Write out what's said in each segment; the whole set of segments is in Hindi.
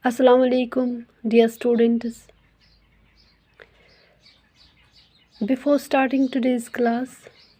Assalamu alaikum, dear students. Before starting today's class,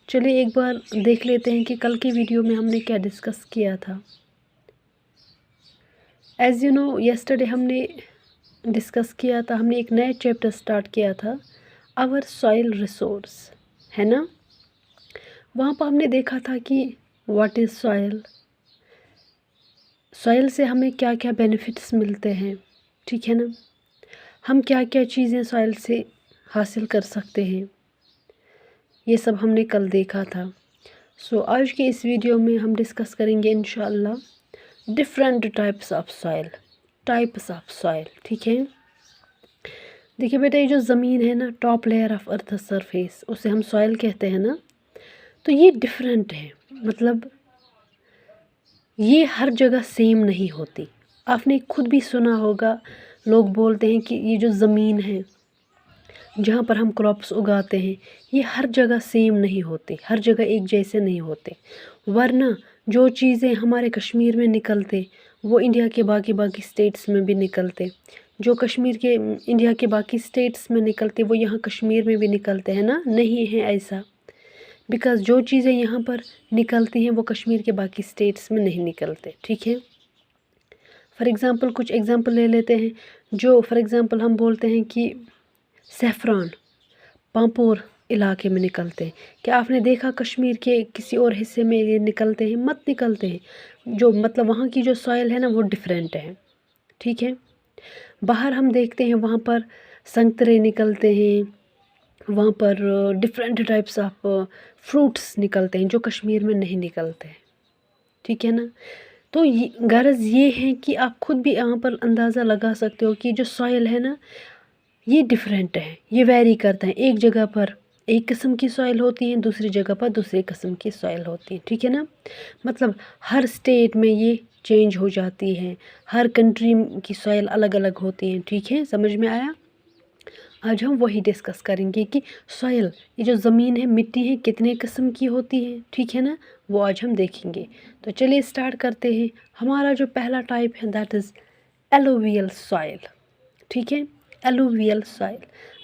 चलिए एक बार देख लेते हैं कि कल की वीडियो में हमने क्या डिस्कस किया था। As you know, yesterday हमने डिस्कस किया था, हमने एक नया चैप्टर स्टार्ट किया था, आवर सॉइल रिसोर्स, है ना। वहाँ पर हमने देखा था कि व्हाट इज़ सॉइल, सॉइल से हमें क्या क्या बेनिफिट्स मिलते हैं, ठीक है ना। हम क्या क्या चीज़ें सॉइल से हासिल कर सकते हैं, ये सब हमने कल देखा था। सो आज के इस वीडियो में हम डिस्कस करेंगे इंशाअल्लाह डिफरेंट टाइप्स ऑफ सॉइल, ठीक है। देखिए बेटा, ये जो ज़मीन है ना, top layer of earth surface, उसे हम सॉइल कहते हैं ना। तो ये डिफरेंट है, मतलब ये हर जगह सेम नहीं होती। आपने खुद भी सुना होगा, लोग बोलते हैं कि ये जो ज़मीन है जहाँ पर हम क्रॉप्स उगाते हैं, ये हर जगह सेम नहीं होते, हर जगह एक जैसे नहीं होते। वरना जो चीज़ें हमारे कश्मीर में निकलते वो इंडिया के बाकी स्टेट्स में भी निकलते, जो कश्मीर के इंडिया के बाकी स्टेट्स में निकलते वो यहाँ कश्मीर में भी निकलते हैं ना। नहीं है ऐसा, बिकॉज़ जो चीज़ें यहाँ पर निकलती हैं वो कश्मीर के बाकी स्टेट्स में नहीं निकलते, ठीक है। फॉर एग्ज़ाम्पल कुछ एग्ज़ाम्पल ले लेते हैं। जो फॉर एग्ज़ाम्पल हम बोलते हैं कि सेफ़्रॉन पांपोर इलाके में निकलते हैं। क्या आपने देखा कश्मीर के किसी और हिस्से में ये निकलते हैं? मत निकलते हैं। जो मतलब वहाँ की जो सॉइल है ना वो डिफरेंट है, ठीक है। बाहर हम देखते हैं वहाँ पर संतरे निकलते हैं, वहाँ पर डिफरेंट टाइप्स ऑफ फ्रूट्स निकलते हैं जो कश्मीर में नहीं निकलते हैं, ठीक है ना। तो गर्ज़ ये है कि आप खुद भी यहाँ पर अंदाज़ा लगा सकते हो कि जो सॉइल है ना ये डिफरेंट है, ये वेरी करता है। एक जगह पर एक किस्म की सॉइल होती है, दूसरी जगह पर दूसरी किस्म की सॉइल होती है, ठीक है ना। मतलब हर स्टेट में ये चेंज हो जाती है, हर कंट्री की सॉइल अलग अलग होती है, ठीक है। समझ में आया। आज हम वही डिस्कस करेंगे कि सॉइल, ये जो ज़मीन है, मिट्टी है, कितने किस्म की होती है, ठीक है ना। वो आज हम देखेंगे। तो चलिए स्टार्ट करते हैं। हमारा जो पहला टाइप है दैट इज़ एलुवियल सॉइल, ठीक है। Alluvial soil.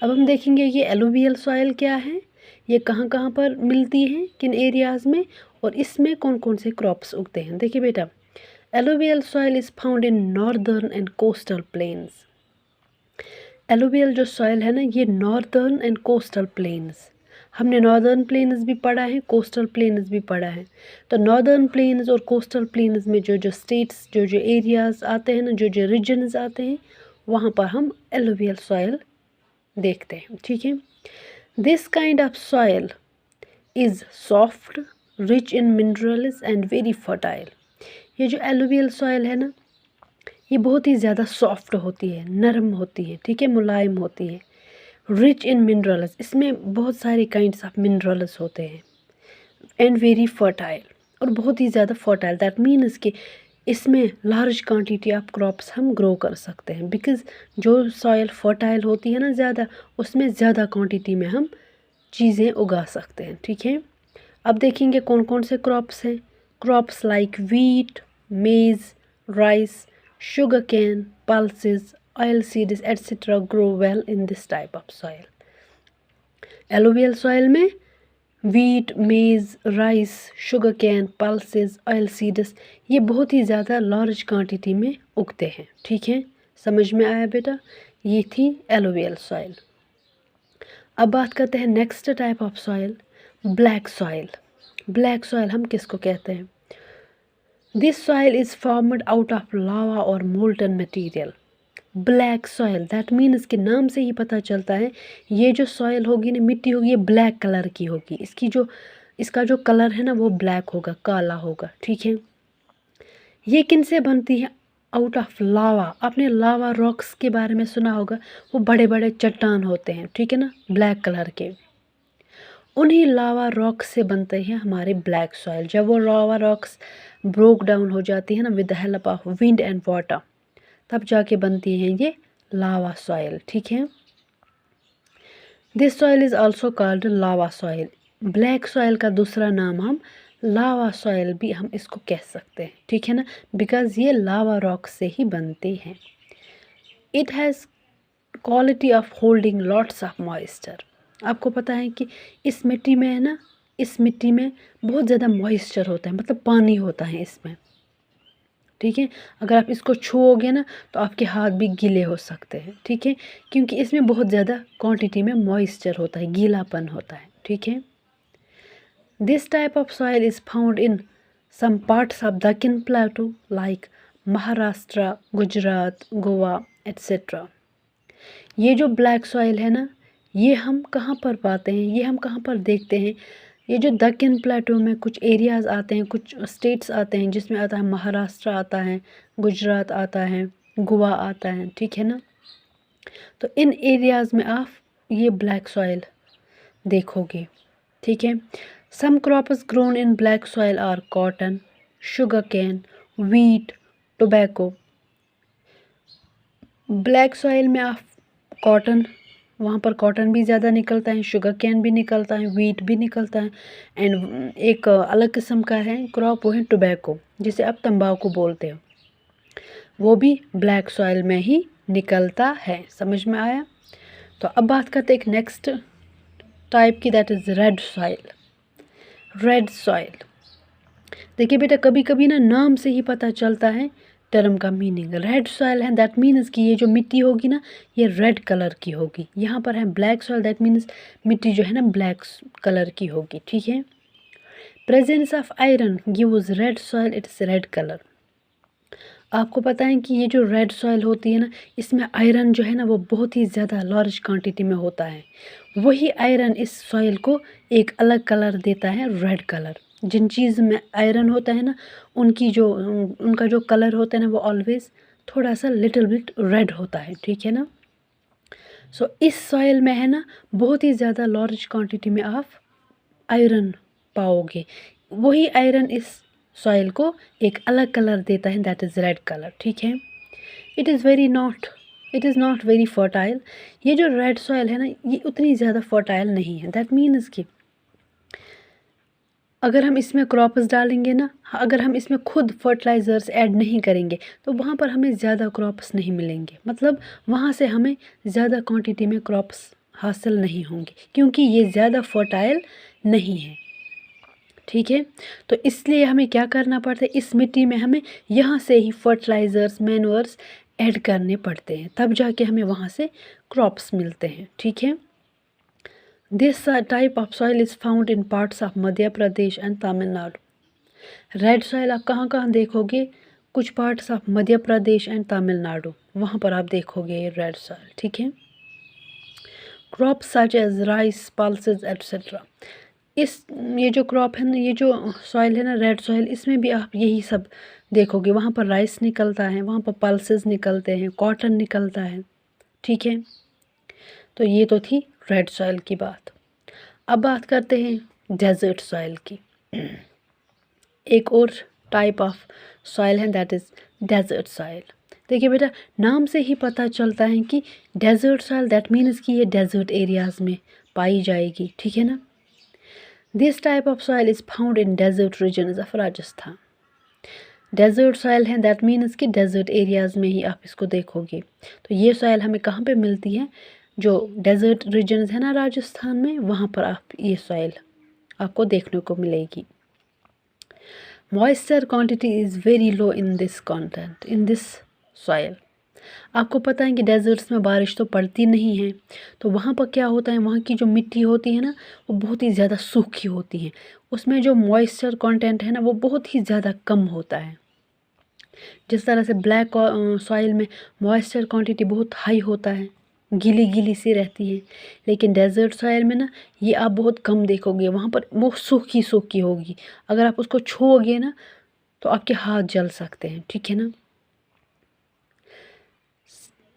अब हम देखेंगे ये एलुवियल सॉइल क्या है, ये कहाँ कहाँ पर मिलती है, किन एरियाज़ में, और इसमें कौन कौन से क्रॉप्स उगते हैं। देखिए बेटा, alluvial soil is found in northern and coastal planes. Alluvial जो सॉइल है ना, ये नॉर्दर्न एंड कोस्टल प्लेन्स, हमने नॉर्दर्न प्लेन्स भी पढ़ा है, कोस्टल प्लेन्स भी पढ़ा है। तो नॉर्दर्न प्लेन्स और कोस्टल प्लेन्स में जो जो स्टेट्स, जो जो एरियाज़ आते हैं ना, जो जो रीजन्स आते हैं, वहाँ पर हम एलुवियल सॉइल देखते हैं, ठीक है। This kind of soil is soft, rich in minerals and very fertile. ये जो एलुवियल सॉइल है ना, ये बहुत ही ज़्यादा सॉफ्ट होती है, नरम होती है, ठीक है, मुलायम होती है। रिच इन मिनरल्स, इसमें बहुत सारे काइंड्स ऑफ मिनरल्स होते हैं, एंड वेरी फर्टाइल, और बहुत ही ज़्यादा फर्टाइल। दैट मीन्स कि इसमें लार्ज क्वांटिटी ऑफ क्रॉप्स हम ग्रो कर सकते हैं, बिकॉज़ जो सॉइल फर्टाइल होती है ना ज़्यादा, उसमें ज़्यादा क्वांटिटी में हम चीज़ें उगा सकते हैं, ठीक है। अब देखेंगे कौन कौन से क्रॉप्स हैं। क्रॉप्स लाइक वीट, मेज़, rice, sugar cane, pulses, oil seeds etcetera grow well in this type of soil. Alluvial soil में वीट, मेज़, rice, sugar cane, pulses, oil seeds, ये बहुत ही ज़्यादा लार्ज क्वांटिटी में उगते हैं, ठीक है। समझ में आया बेटा, ये थी एलुवियल सॉइल। अब बात करते हैं next type of soil, black soil. Black soil हम किसको कहते हैं? This soil is formed out of lava और molten material. Black soil, that means के नाम से ही पता चलता है, ये जो सॉइल होगी ना, मिट्टी होगी, ये ब्लैक कलर की होगी। इसका जो कलर है ना वो ब्लैक होगा, काला होगा, ठीक है। ये किन से बनती है? आउट ऑफ लावा। आपने लावा रॉक्स के बारे में सुना होगा, वो बड़े बड़े चट्टान होते हैं, ठीक है ना, ब्लैक कलर के। उन्हीं लावा रॉक्स से बनते हैं हमारे ब्लैक सॉइल। जब वो लावा रॉक्स ब्रोक डाउन हो जाती है ना with the help of wind and water, तब जाके बनती हैं ये लावा सॉइल, ठीक है। This soil is also called lava soil. Black soil का दूसरा नाम हम लावा सॉइल भी हम इसको कह सकते हैं, ठीक है ना, बिकॉज़ ये लावा रॉक से ही बनते हैं। It has quality of holding lots of moisture. आपको पता है कि इस मिट्टी में है ना, इस मिट्टी में बहुत ज़्यादा मॉइस्चर होता है, मतलब पानी होता है इसमें, ठीक है। अगर आप इसको छुओगे ना तो आपके हाथ भी गीले हो सकते हैं, ठीक है, क्योंकि इसमें बहुत ज़्यादा क्वांटिटी में मॉइस्चर होता है, गीलापन होता है, ठीक है। This type of soil is found in some parts of Deccan plateau like Maharashtra, Gujarat, Goa etcetera. ये जो ब्लैक सॉइल है ना, ये हम कहाँ पर पाते हैं, ये हम कहाँ पर देखते हैं? ये जो दक्कन प्लेटू में कुछ एरियाज़ आते हैं, कुछ स्टेट्स आते हैं, जिसमें आता है महाराष्ट्र आता है, गुजरात आता है, गोवा आता है, ठीक है ना। तो इन एरियाज़ में आप ये ब्लैक सॉइल देखोगे, ठीक है। Some crops grown in black soil are cotton, sugar cane, wheat, tobacco. Black soil में आप कॉटन, वहाँ पर कॉटन भी ज़्यादा निकलता है, शुगर कैन भी निकलता है, वीट भी निकलता है, एंड एक अलग किस्म का है क्रॉप, वो है टोबैको, जिसे आप तंबाकू बोलते हो, वो भी ब्लैक सॉइल में ही निकलता है। समझ में आया? तो अब बात करते हैं एक नेक्स्ट टाइप की, that is red soil. Red soil, देखिए बेटा, कभी कभी ना नाम से ही पता चलता है टर्म का मीनिंग। रेड सॉइल है, दैट मीन्स कि ये जो मिट्टी होगी ना, ये रेड कलर की होगी। यहाँ पर है ब्लैक सॉइल, दैट मीन्स मिट्टी जो है ना ब्लैक कलर की होगी, ठीक है। Presence of iron gives red soil it's red colour. आपको पता है कि ये जो रेड सॉइल होती है ना, इसमें आयरन जो है ना वो बहुत ही ज़्यादा लार्ज क्वांटिटी में होता है। वही आयरन इस सॉइल को एक अलग कलर देता है, रेड कलर। जिन चीज़ में आयरन होता है ना, उनका जो कलर होता है ना, वो ऑलवेज थोड़ा सा लिटिल बिट रेड होता है, ठीक है ना। सो इस सॉइल में है ना बहुत ही ज़्यादा लार्ज क्वांटिटी में आप आयरन पाओगे। वही आयरन इस सॉइल को एक अलग कलर देता है, दैट इज़ रेड कलर, ठीक है। It is not very fertile. ये जो रेड सॉइल है ना, ये उतनी ज़्यादा फर्टाइल नहीं है। दैट मीन्स कि अगर हम इसमें क्रॉप्स डालेंगे ना, अगर हम इसमें खुद फर्टिलाइज़र्स ऐड नहीं करेंगे तो वहाँ पर हमें ज़्यादा क्रॉप्स नहीं मिलेंगे, मतलब वहाँ से हमें ज़्यादा क्वांटिटी में क्रॉप्स हासिल नहीं होंगे, क्योंकि ये ज़्यादा फर्टाइल नहीं है, ठीक है। तो इसलिए हमें क्या करना पड़ता है, इस मिट्टी में हमें यहाँ से ही फर्टिलाइज़र्स, मैन्योर्स ऐड करने पड़ते हैं, तब जाके हमें वहाँ से क्रॉप्स मिलते हैं, ठीक है। This type of soil is found in parts of Madhya Pradesh and Tamil Nadu. Red soil आप कहाँ कहाँ देखोगे? कुछ parts of Madhya Pradesh and Tamil Nadu, वहाँ पर आप देखोगे ये रेड सॉइल, ठीक है। Crops such as rice, pulses etcetera. ये जो क्रॉप है ना, ये जो सॉइल है ना रेड सॉइल, इसमें भी आप यही सब देखोगे। वहाँ पर राइस निकलता है, वहाँ पर पल्सेस निकलते हैं, कॉटन निकलता है, ठीक है। तो ये तो थी रेड सॉइल की बात। अब बात करते हैं डेजर्ट सॉइल की। एक और टाइप ऑफ सॉइल है, दैट इज़ डेजर्ट सॉइल। देखिए बेटा, नाम से ही पता चलता है कि डेजर्ट सॉइल, दैट मीन्स कि ये डेजर्ट एरियाज़ में पाई जाएगी, ठीक है ना। This type of soil is found in desert regions of Rajasthan. Desert soil है, दैट मीन्स कि डेजर्ट एरियाज़ में ही आप इसको देखोगे। तो ये सॉइल हमें कहाँ पे मिलती है? जो डेजर्ट रीजन्स है ना राजस्थान में, वहाँ पर आप ये सॉइल आपको देखने को मिलेगी। Moisture quantity is very low in this soil. आपको पता है कि डेजर्ट्स में बारिश तो पड़ती नहीं है, तो वहाँ पर क्या होता है, वहाँ की जो मिट्टी होती है ना, वो बहुत ही ज़्यादा सूखी होती है। उसमें जो मॉइस्चर कंटेंट है ना, वो बहुत ही ज़्यादा कम होता है। जिस तरह से ब्लैक सॉइल में मॉइस्चर क्वांटिटी बहुत हाई होता है, गीली गीली सी रहती है, लेकिन डेजर्ट सॉइल में ना ये आप बहुत कम देखोगे। वहाँ पर वो सूखी सूखी होगी, अगर आप उसको छूओगे ना तो आपके हाथ जल सकते हैं, ठीक है ना।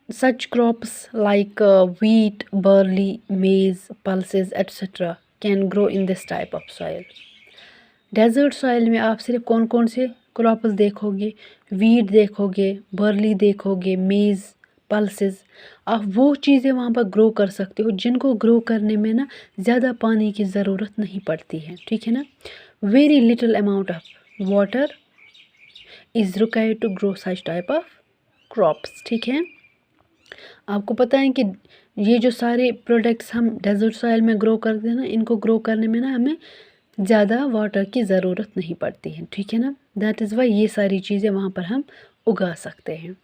Such crops like wheat, barley, maize, pulses, etc. can grow in this type of soil. Desert soil में आप सिर्फ कौन कौन से क्रॉप्स देखोगे? वीट देखोगे, बर्ली देखोगे, मेज़, पल्सेस। आप वो चीज़ें वहाँ पर ग्रो कर सकते हो जिनको ग्रो करने में ना ज़्यादा पानी की ज़रूरत नहीं पड़ती है, ठीक है ना। Very little amount of water is required to grow such type of crops, ठीक है। आपको पता है कि ये जो सारे प्रोडक्ट्स हम डेजर्ट सॉइल में ग्रो करते हैं ना, इनको ग्रो करने में ना हमें ज़्यादा वाटर की ज़रूरत नहीं पड़ती है, ठीक है ना। दैट इज़ वाई ये सारी चीज़ें वहाँ पर हम उगा सकते हैं।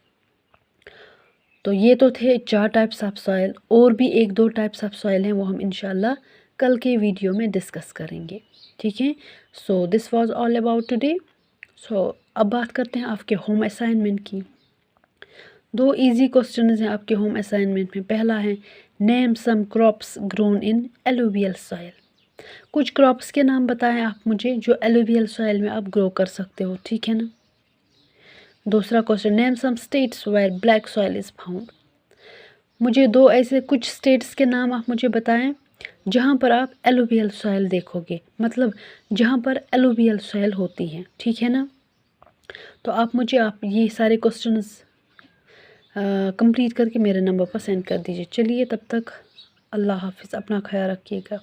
तो ये तो थे 4 टाइप्स ऑफ सॉइल, और भी 1-2 टाइप्स ऑफ सॉइल हैं, वो हम इंशाल्लाह कल के वीडियो में डिस्कस करेंगे, ठीक है। So this was all about today. So अब बात करते हैं आपके होम असाइनमेंट की। 2 इजी क्वेश्चंस हैं आपके होम असाइनमेंट में। पहला है, name some crops grown in alluvial soil. कुछ क्रॉप्स के नाम बताएं आप मुझे जो एलुवियल सॉइल में आप ग्रो कर सकते हो, ठीक है ना। दूसरा question, name some states where black soil is found. मुझे 2 ऐसे कुछ स्टेट्स के नाम आप मुझे बताएं जहाँ पर आप एलुवियल सॉइल देखोगे, मतलब जहाँ पर एलुवियल सॉइल होती है, ठीक है ना। तो आप मुझे ये सारे क्वेश्चंस कंप्लीट करके मेरे नंबर पर सेंड कर दीजिए। चलिए तब तक अल्लाह हाफ़िज़, अपना ख्याल रखिएगा।